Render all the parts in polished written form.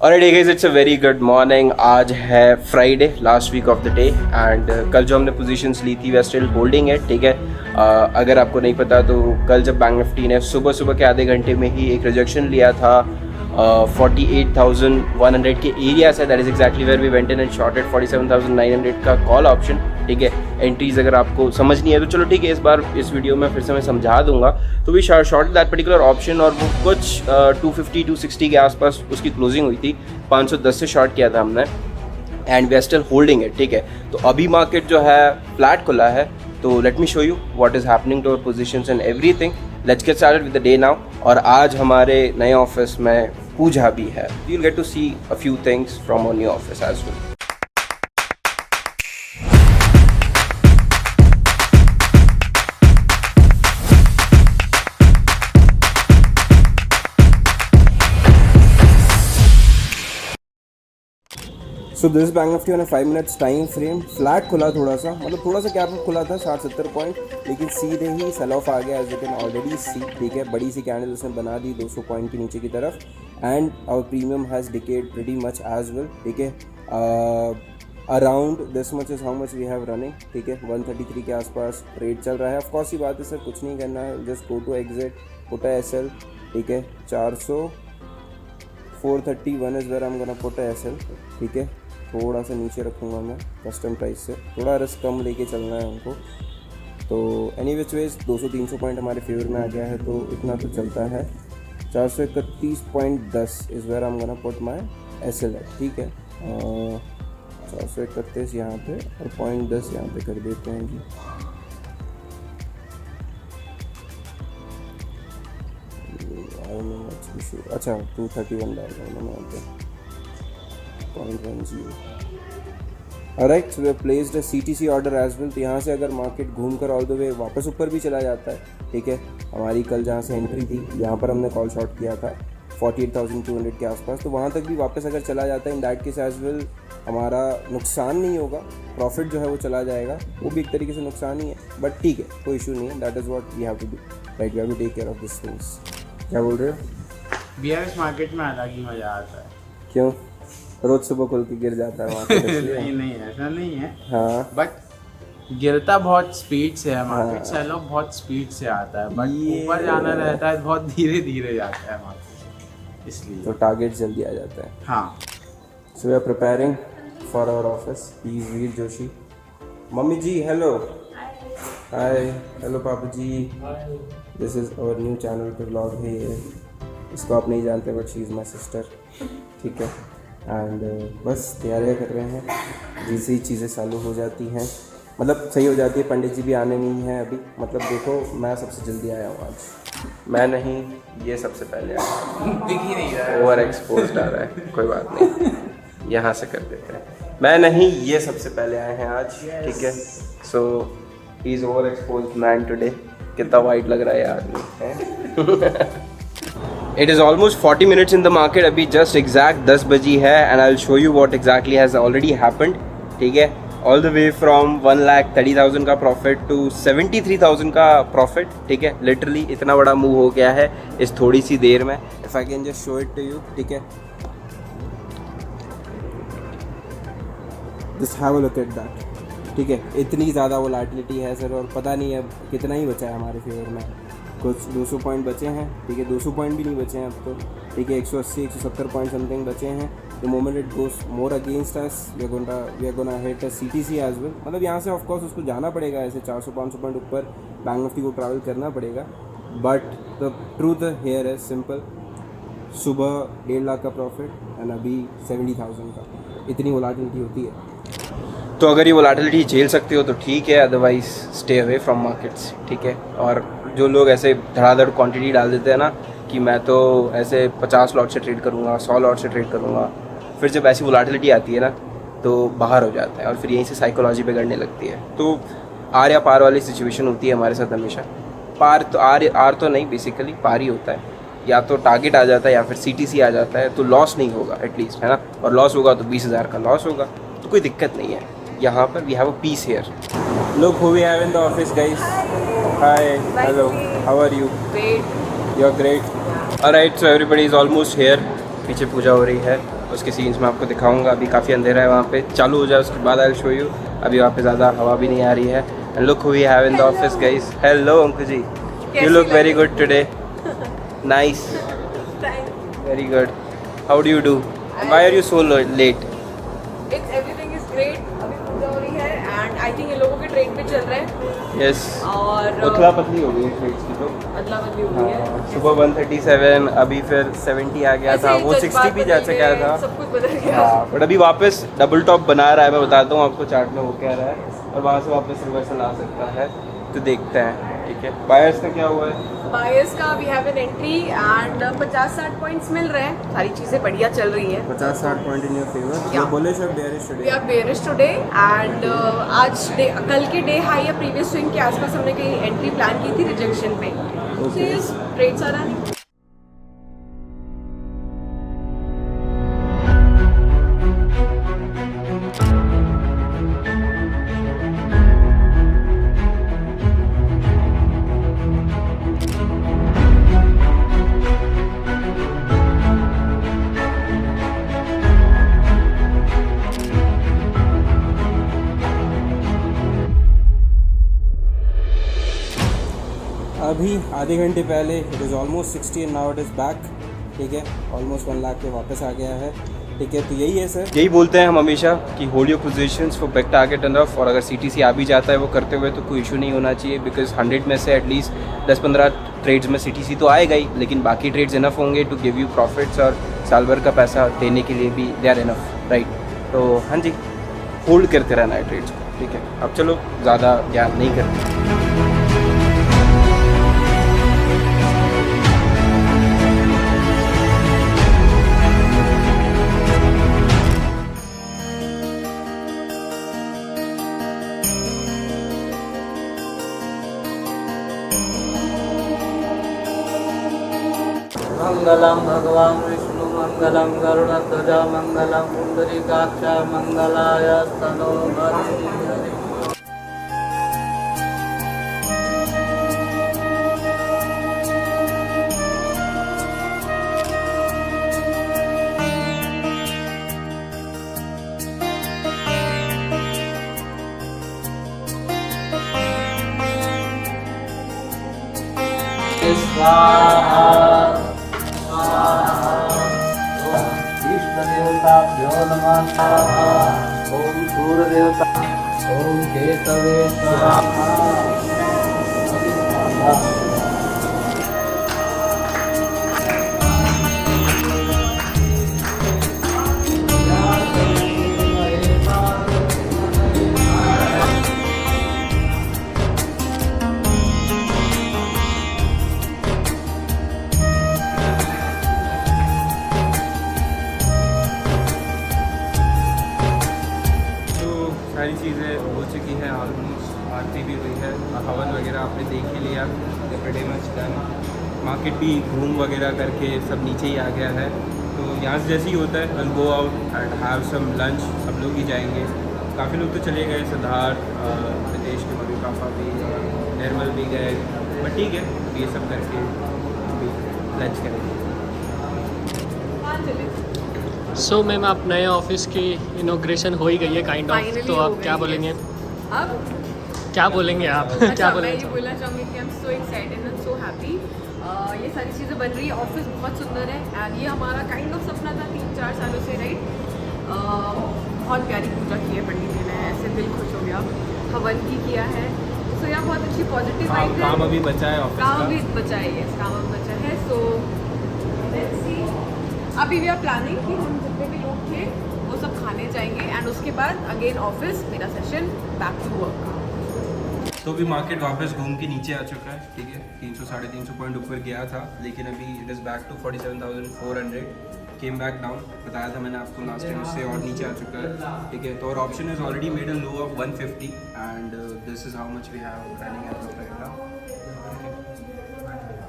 Alright guys, it's a very good morning. आज है Friday, last week of the day end कल जो हमने पोजीशंस ली थी we are still holding it, ठीक है। अगर आपको नहीं पता तो कल जब बैंक निफ्टी ने सुबह सुबह के आधे घंटे में ही एक रिजेक्शन लिया था 48,100 के एरिया से, that is exactly where we went in and shorted 47,900 का कॉल ऑप्शन, ठीक है। एंट्रीज अगर आपको समझ नहीं है तो चलो ठीक है, इस बार इस वीडियो में फिर से मैं समझा दूंगा। तो we shorted that particular option और वो कुछ 250-260 के आसपास उसकी क्लोजिंग हुई थी। 510 से शॉर्ट किया था हमने and we are still holding it, ठीक है। तो अभी मार्केट जो है फ्लैट खुला है, तो let me show you what is happening to our positions and everything. Let's get started with the day now. और आज हमारे नए ऑफिस में पूजा भी है, you will get to see a few things from our new office as well. So this Bank Nifty on 5 minutes time frame flat खुला, थोड़ा सा मतलब थोड़ा सा गैप खुला था 60-70 पॉइंट, लेकिन सीधे ही सेल ऑफ आ गया एज यू कैन ऑलरेडी सी, ठीक है। बड़ी सी कैंडल उसने बना दी 200 पॉइंट के नीचे की तरफ and our premium has decayed pretty much as well, ठीक है। Around this much is how much we have running, ठीक है। 133 के आसपास रेट चल रहा है। ऑफकोर्स ये बात है सर, कुछ नहीं करना है, just go to exit, put SL, ठीक है। 400 431 is where I am gonna put SL, ठीक है। थोड़ा सा नीचे रखूँगा मैं कस्टम प्राइस से, थोड़ा रिस्क कम लेके चलना है हमको। तो एनी विच वेज 200-300 पॉइंट हमारे फेवर में आ गया है, तो इतना तो चलता है। 431.10 इस वेयर हम गोना पुट माय एसएल है, ठीक है। 431 यहाँ पे और 0.10 यहाँ पे कर देते हैं जी। अच्छा 231 डाल रहा हूँ यहाँ पे 0.10। Alright, so we have placed a CTC order as well. तो यहाँ से अगर मार्केट घूम कर ऑल द वे वापस ऊपर भी चला जाता है, ठीक है। हमारी कल जहाँ से एंट्री थी यहाँ पर हमने कॉल शॉट किया था 48,200 के आसपास, तो वहाँ तक भी वापस अगर चला जाता है in that case as well हमारा नुकसान नहीं होगा, प्रॉफिट जो है वो चला जाएगा, वो भी एक तरीके से नुकसान ही है, बट ठीक है, कोई इशू नहीं है। That is what we have to do, right. We have to take care of this things. क्या बोल रहे हो? बीआरएस मार्केट में अलग ही मजा आता है। क्यों? रोज सुबह खुल के गिर जाता है वहाँ पे? नहीं ऐसा नहीं है, हाँ, बट गिरता बहुत स्पीड से है मार्केट, से लोग बहुत स्पीड से आता है, बट ऊपर जाना रहता है बहुत धीरे धीरे जाता है मार्केट, इसलिए तो टारगेट जल्दी आ जाता है। हाँ। So we are preparing for our office. Please Veer Joshi. Mummy ji hello, hi, hello papa ji. This is our new channel पे व्लॉग है ये। इसको आप नहीं जानते but she is my sister, ठीक है। एंड बस तैयारियाँ कर रहे हैं, जैसे ही चीज़ें चालू हो जाती हैं मतलब सही हो जाती है। पंडित जी भी आने नहीं हैं अभी, मतलब देखो मैं सबसे जल्दी आया हूँ आज। मैं नहीं, ये सबसे पहले आया। दिख ही नहीं रहा है, ओवर एक्सपोज आ रहा है, कोई बात नहीं, यहाँ से कर देते हैं। मैं नहीं, ये सबसे पहले आए हैं आज, ठीक है। So he is over expose man today. कितना वाइट लग रहा है आदमी। It is almost 40 minutes in the market. अभी just exact 10 बजी है and I'll show you what exactly has already happened, ठीक है। All the way from 1,30,000 का प्रॉफिट to 73,000 का प्रॉफिट, ठीक है। लिटरली इतना बड़ा मूव हो गया है इस थोड़ी सी देर में। If I can just show it to you, ठीक है। Just have a look at that, ठीक है। इतनी ज़्यादा वोलेटिलिटी है सर, और पता नहीं अब कितना ही बचा है हमारे फेवर में। कुछ 200 पॉइंट बचे हैं, ठीक है। 200 पॉइंट भी नहीं बचे हैं अब तो, ठीक है। 180-170 पॉइंट समथिंग बचे हैं। The moment it goes more against us we are gonna hit a CTC as well. मतलब यहाँ से ऑफ कोर्स उसको जाना पड़ेगा, ऐसे 400-500 पॉइंट ऊपर बैंक निफ्टी को ट्रैवल करना पड़ेगा, बट द ट्रूथ हेयर है सिंपल। सुबह 1.5 लाख का प्रॉफिट एंड अभी 70,000 का, इतनी वोलेटिलिटी होती है। तो अगर ये वोलेटिलिटी झेल सकते हो तो ठीक है, otherwise stay away from markets, ठीक है। और जो लोग ऐसे धड़ाधड़ क्वांटिटी डाल देते हैं ना कि मैं तो ऐसे 50 लॉट से ट्रेड करूँगा, 100 लॉट से ट्रेड करूँगा, फिर जब ऐसी वोलेटिलिटी आती है ना तो बाहर हो जाता है और फिर यहीं से साइकोलॉजी बिगड़ने लगती है। तो आर या पार वाली सिचुएशन होती है हमारे साथ हमेशा। पार तो आर तो नहीं, बेसिकली पार ही होता है, या तो टारगेट आ जाता है या फिर सीटीसी आ जाता है, तो लॉस नहीं होगा एटलीस्ट, है ना। और लॉस होगा तो 20,000 का लॉस होगा, तो कोई दिक्कत नहीं है। यहाँ पर we have a piece here. Look who we have in the office guys. Hi, hello, how are you? Great. You are great. Alright, so everybody is almost here. पीछे पूजा हो रही है, उसके सीन्स मैं आपको दिखाऊंगा। अभी काफ़ी अंधेरा है, वहाँ पे चालू हो जाए उसके बाद आई विल शो यू। अभी वहाँ पे ज़्यादा हवा भी नहीं आ रही है। And look who we have in the office guys. Hello uncle ji, you look very good today. Nice, very good. How do you do and why are you so late? Everything is great. अभी पूजा हो रही है and I think in लोगों के train पे चल रहे हैं। यस, और उथला पतली हो गई ट्रेड्स की तो। अदला बदली हो गई है। सुबह 137, अभी फिर 70 आ गया ऐसे था, ही वो 60 जज्बात भी जा बदल चुका गए, था। सब कुछ बदल गया। हाँ, बट अभी वापस डबल टॉप बना रहा है। मैं बताता हूँ आपको चार्ट में वो क्या रहा है, और वहाँ से वापस रिवर्सल आ सकता है, तो देखते हैं। ठीक है, बायर्स का क्या हुआ है? बायर्स का we have an entry and 50-60 points मिल रहे हैं। सारी चीज़ें बढ़िया चल रही हैं। 50-60 point in your favour. Yeah. Bullish और bearish we today? Are bearish today and आज कल के डे हाई या प्रीवियस स्विंग के आसपास हमने कहीं एंट्री प्लान की थी रिजेक्शन पे। Okay. ट्रेड्स आ रहा है। अभी आधे घंटे पहले it is almost 60 and now it is back. ठीक है, ऑलमोस्ट 1 लाख पे वापस आ गया है। ठीक है, तो यही है सर, यही बोलते हैं हम हमेशा कि hold your positions for big target enough. और अगर CTC आ भी जाता है वो करते हुए, तो कोई इशू नहीं होना चाहिए, बिकॉज 100 में से एटलीस्ट 10-15 ट्रेड्स में CTC तो आएगा ही, लेकिन बाकी ट्रेड्स इनफ होंगे टू गिव यू प्रॉफिट्स, और साल भर का पैसा देने के लिए भी दे आर इनफ, राइट? तो हाँ जी, होल्ड करते रहना है ट्रेड्स को। ठीक है, अब चलो ज़्यादा ज्ञान नहीं करते। मंगलम भगवान विष्णु मंगलम गरुड़ध्वज मंगलम पुंडरीकाक्ष मंगलाय तनो हरि। स्वाहा देवताभ्यो नमः स्वाहा। ओम सूर्यदेवता, ओम केतवे स्वाहा। सारी चीज़ें हो चुकी हैं ऑलमोस्ट, आरती भी हुई है, हवन वगैरह आपने देख ही लिया। Pretty much done. मार्केट भी घूम वगैरह करके सब नीचे ही आ गया है। तो यहाँ से जैसे ही होता है will go out and have some lunch. सब लोग ही जाएंगे, काफ़ी लोग तो चले गए, सिद्धार्थ, रितेश के मम्मी पापा भी, निर्मल भी गए, बट ठीक है, ये सब करके अभी लंच करेंगे। सो मैम, आप नए ऑफिस की इनॉग्रेशन हो ही गई है काइंड ऑफ, Finally तो हो आप गई क्या है। बोलेंगे? अब क्या बोलेंगे आप? अच्छा, क्या मैं बोलेंगे? ये बोलना चाहूँगी कि I am so excited and so happy. ये सारी चीज़ें बन रही है, ऑफिस बहुत सुंदर है एंड ये हमारा काइंड ऑफ सपना था 3-4 सालों से, राइट? बहुत प्यारी पूजा की है पंडित जी ने, ऐसे दिल खुश हो गया। हवन भी किया है, सो यहाँ बहुत अच्छी पॉजिटिव वाइब है। काम अभी बचा है ऑफिस काम का। अभी बचा है, यस, काम अभी बचा है। सो लेट्स सी, अभी वी आर प्लानिंग कि हम जितने भी लोग थे वो सब खाने जाएंगे एंड उसके बाद अगेन ऑफिस, मेरा सेशन बैक टू वर्क। तो भी मार्केट वापस घूम के नीचे आ चुका है। ठीक है, 300-350 पॉइंट ऊपर गया था, लेकिन अभी it is back to 47,400। Came back down, बताया था मैंने आपको लास्ट टाइम, उससे और नीचे आ चुका है। ठीक है, तो और option is already made a low of 150 and this is how much we have running as of right now.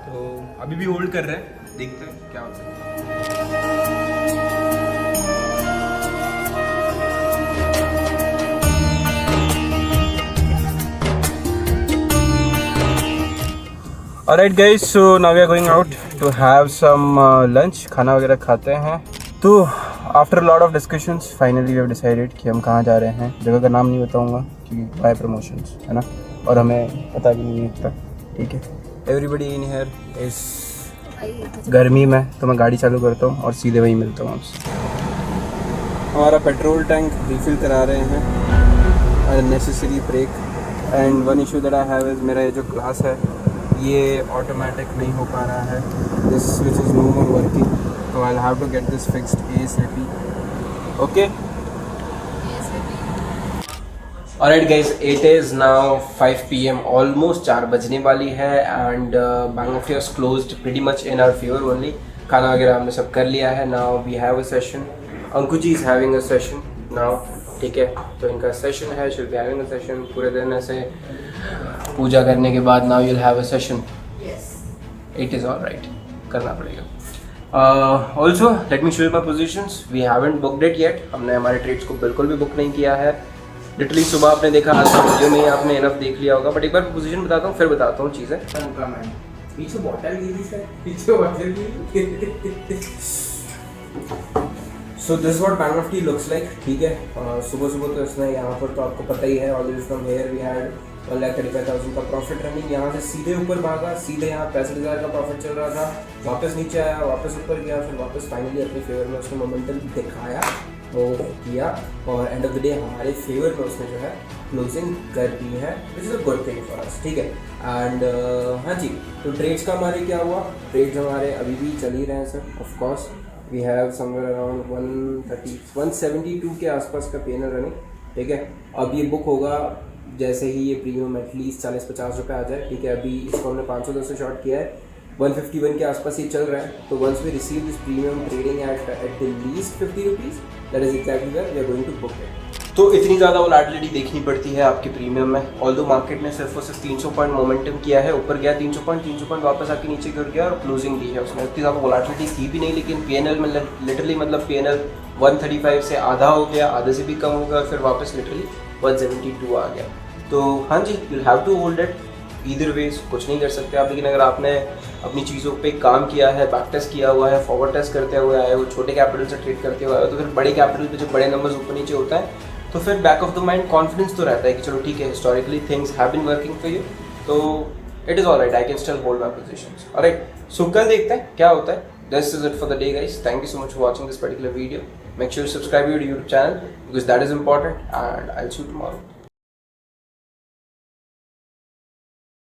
तो अभी भी होल्ड कर रहे हैं, देखते हैं क्या होता है। Alright guys, so now we are going out to have some lunch, खाना वगैरह खाते हैं। तो after lot of discussions finally we have decided कि हम कहाँ जा रहे हैं। जगह का नाम नहीं बताऊँगा क्योंकि बाय प्रमोशंस है ना, और हमें पता भी नहीं है इतना, ठीक है। एवरीबडी इन हियर इस गर्मी में, तो मैं गाड़ी चालू करता हूँ और सीधे वहीं मिलता हूँ आपसे। हमारा पेट्रोल टैंक रिफ़िल करा रहे हैं, unnecessary break. And one issue that I have is मेरा ये जो ग्लास है ये ऑटोमेटिक नहीं हो पा रहा है, this switch is no more working, तो I have to get this fixed ASAP। Okay alright guys, it is now 5 PM, almost 4 बजने वाली है and bank of years closed pretty much in our favour only. खाना वगैरह हमने सब कर लिया है। Now we have a session, Anku ji is having a session now, ठीक है। तो इनका सेशन है, she will be having a session पूरे दिन ऐसे पूजा करने के बाद। Now you will have a session, it is alright, करना पड़ेगा। Also let me show you my positions, we haven't booked it yet, हमने हमारे ट्रेड्स को बिल्कुल भी बुक नहीं किया है। लिटरली सुबह आपने देखा, आज वीडियो में ही आपने इनफ देख लिया होगा, बट एक बार पोजीशन बताता हूँ फिर बताता हूँ चीज़ें। पीछे बॉटल गिरी सर, पीछे bottle Giri. So this what bank of T looks like, ठीक है। सुबह सुबह तो इसने यहाँ पर तो आपको पता ही है, already from here we had 1,35,000 का प्रॉफिट रनिंग। यहाँ से सीधे ऊपर भागा, सीधे यहाँ 65,000 का प्रॉफिट चल रहा था, वापस नीचे आया, वापस ऊपर गया, फिर वापस फाइनली अपने फेवर में उसने मोमेंटम दिखाया वो किया, और एंड ऑफ द डे हमारे फेवर में उसने जो है क्लोजिंग कर दी है, which is a good thing for us, ठीक है। एंड हाँ जी, तो ट्रेड्स का हमारे क्या हुआ, ट्रेड्स हमारे अभी भी चल ही रहे हैं sir. Of course we have somewhere around 172 के आसपास का PNL रनिंग, ठीक है। अब ये बुक होगा जैसे ही ये प्रीमियम एटलीस्ट 40-50 रुपये आ जाए, ठीक है। अभी इसको हमने 510 से शॉर्ट किया है, 151 के आसपास ये चल रहा है। तो once we receive this premium trading at the least 50 rupees, that is exactly where we are going to book it. तो इतनी ज़्यादा वोलेटिलिटी देखनी पड़ती है आपके प्रीमियम में। ऑल्दो मार्केट ने सिर्फ और सिर्फ 300 पॉइंट मोमेंटम किया है, ऊपर गया 300 पॉइंट वापस आके नीचे गिर गया और क्लोजिंग दी है उसने। इतनी ज़्यादा वोलेटिलिटी थी भी नहीं, लेकिन PNL में लिटरली मतलब PNL 135 से आधा हो गया, आधे से भी कम हो गया, फिर वापस लिटरली 172 आ गया। तो हाँ जी, you have to hold it, either ways कुछ नहीं कर सकते आप। लेकिन अगर आपने अपनी चीज़ों पे काम किया है, बैक टेस्ट किया हुआ है, फॉरवर्ड टेस्ट करते हुए आए हो, छोटे कैपिटल से ट्रेड करते हुए आए हो, तो फिर बड़े कैपिटल पे जब बड़े नंबर्स ऊपर नीचे होता है तो फिर back of the mind confidence तो रहता है कि चलो ठीक है, historically things have been working for you, तो it is alright, I can still hold my positions. Alright, so कल देखते हैं क्या होता है। This is it for the day guys, thank you so much for watching this particular video. Make sure to subscribe your YouTube channel because that is important, and I will see you tomorrow.